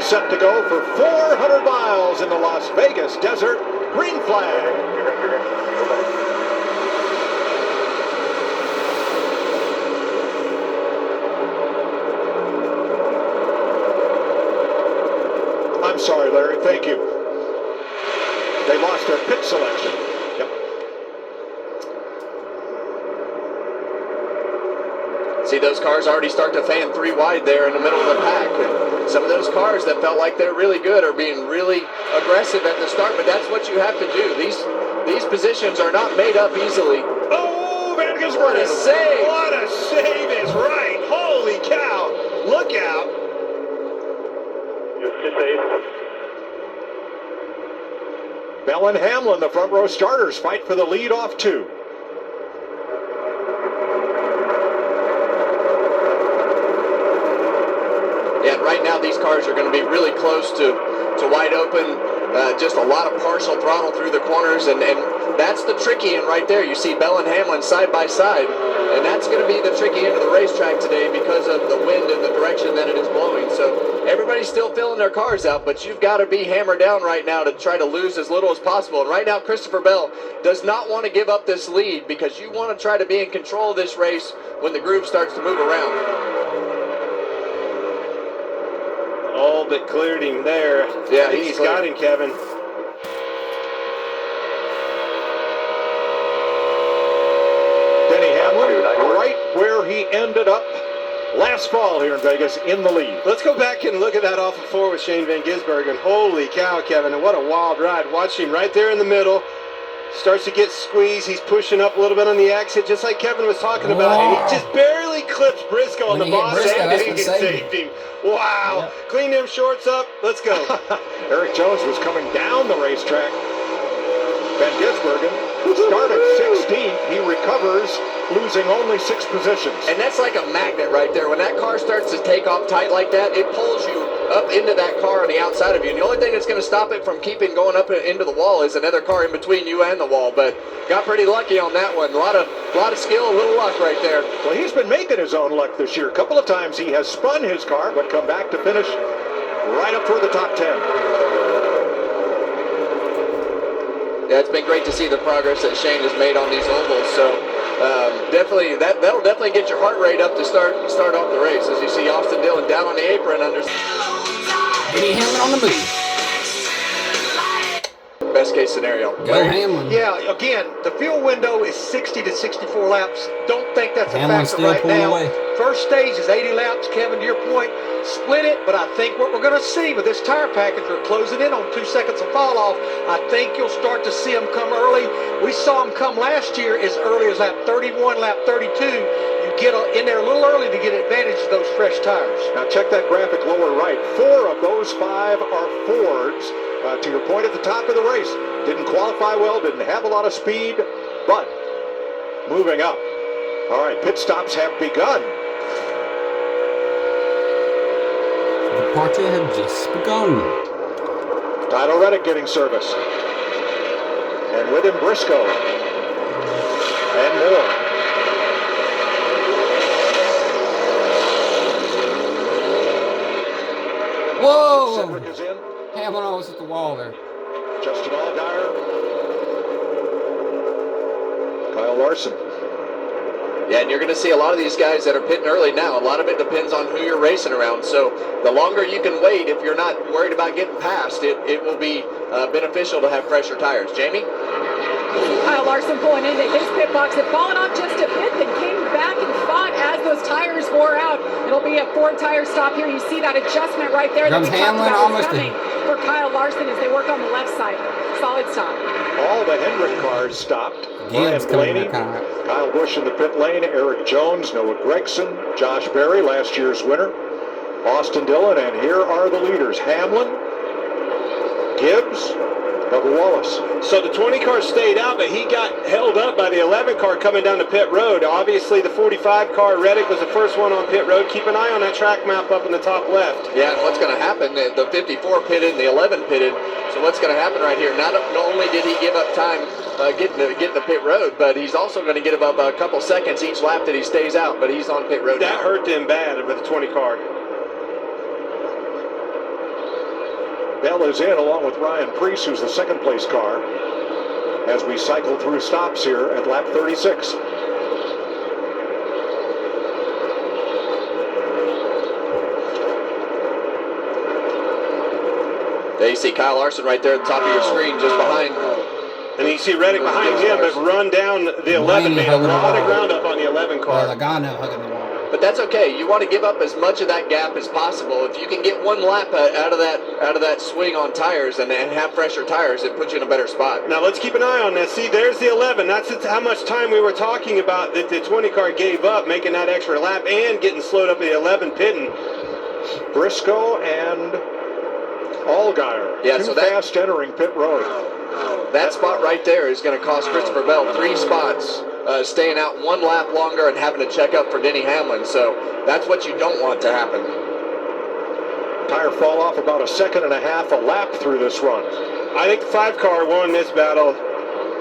We're set to go for 400 miles in the Las Vegas desert. Green flag. I'm sorry, Larry. Thank you. They lost their pit selection. Yep. See, those cars already start to fan 3 wide there in the middle of the pack. And some of those cars that felt like they're really good are being really aggressive at the start, but that's what you have to do. These positions are not made up easily. Oh, Van Gisbergen. What a save. What a save is right. Holy cow. Look out. Bell and Hamlin, the front row starters, fight for the lead off 2. Yeah, right now these cars are going to be really close to wide open. Just a lot of partial throttle through the corners, and that's the tricky end right there. You see Bell and Hamlin side by side, and that's going to be the tricky end of the racetrack today because of the wind and the direction that it is blowing. So everybody's still filling their cars out, but you've got to be hammered down right now to try to lose as little as possible. And right now Christopher Bell does not want to give up this lead because you want to try to be in control of this race when the groove starts to move around. All but cleared him there. Yeah, I think he's got him, Kevin. Denny Hamlin, right where he ended up last fall here in Vegas, in the lead. Let's go back and look at that off of 4 with Shane Van Gisbergen. Holy cow, Kevin, and what a wild ride. Watch him right there in the middle. Starts to get squeezed. He's pushing up a little bit on the exit, just like Kevin was talking about. And he just barely clips Briscoe on the bottom. And saved him. Wow. Yep. Clean them shorts up. Let's go. Eric Jones was coming down the racetrack. Van Gisbergen started 16th. He recovers, losing only 6 positions. And that's like a magnet right there. When that car starts to take off tight like that, it pulls you up into that car on the outside of you. And the only thing that's going to stop it from keeping going up into the wall is another car in between you and the wall. But got pretty lucky on that one. A lot of skill, a little luck right there. Well, he's been making his own luck this year. A couple of times he has spun his car, but come back to finish right up toward the top 10. Yeah, it's been great to see the progress that Shane has made on these ovals. So definitely, that'll definitely get your heart rate up to start off the race. As you see Austin Dillon down on the apron under. Denny Hamlin on the move. Best case scenario. Go Hamlin. Yeah, again, the fuel window is 60 to 64 laps. Don't think that's a Hamlin factor still right pulling now. away. First stage is 80 laps, Kevin, to your point. Split it, but I think what we're going to see with this tire package, we're closing in on 2 seconds of fall off. I think you'll start to see them come early. We saw them come last year as early as lap 31, lap 32. You get in there a little early to get advantage of those fresh tires. Now check that graphic lower right. 4 of those 5 are Fords. To your point at the top of the race, didn't qualify well, didn't have a lot of speed, but moving up. All right, pit stops have begun. The party have just begun. Tyler Reddick getting service. And with him, Briscoe. And more. Whoa! Cedric is in. Hamlin almost hit the wall there. Justin Allgaier. Kyle Larson. Yeah, and you're going to see a lot of these guys that are pitting early now. A lot of it depends on who you're racing around. So the longer you can wait, if you're not worried about getting past, it will be beneficial to have fresher tires. Jamie? Kyle Larson pulling into his pit box had fallen off just a bit, then came back and fought as those tires wore out. It'll be a 4-tire stop here. You see that adjustment right there. Comes Hamlin almost in. For Kyle Larson as they work on the left side. Solid stop. All the Hendrick cars stopped. Gibbs Brian coming Blaney, back. Kyle Busch in the pit lane, Eric Jones, Noah Gregson, Josh Berry, last year's winner, Austin Dillon, and here are the leaders. Hamlin, Gibbs, Bubba Wallace. So the 20 car stayed out, but he got held up by the 11 car coming down the pit road. Obviously, the 45 car, Reddick, was the first one on pit road. Keep an eye on that track map up in the top left. Yeah, and what's going to happen, the 54 pitted and the 11 pitted. So what's going to happen right here, not only did he give up time getting the pit road, but he's also going to get about a couple seconds each lap that he stays out, but he's on pit road That now. hurt them bad with the 20 car. Bell is in along with Ryan Preece, who's the second place car, as we cycle through stops here at lap 36. There you see Kyle Larson right there at the top of your screen, just behind. And you see Reddick behind him, but run down the 11, made a lot of ground up on the 11 car. Logano hugging the wall. But that's okay. You want to give up as much of that gap as possible. If you can get one lap out of that swing on tires and have fresher tires, it puts you in a better spot. Now let's keep an eye on this. See, there's the 11. That's how much time we were talking about that the 20 car gave up, making that extra lap and getting slowed up at the 11 pitting. Briscoe and Allgaier. Yeah, too so that, fast entering pit road. That spot right there is going to cost Christopher Bell 3 spots, staying out 1 lap longer and having to check up for Denny Hamlin. So that's what you don't want to happen. Tire fall off about 1.5 seconds a lap through this run. I think the 5 car won this battle.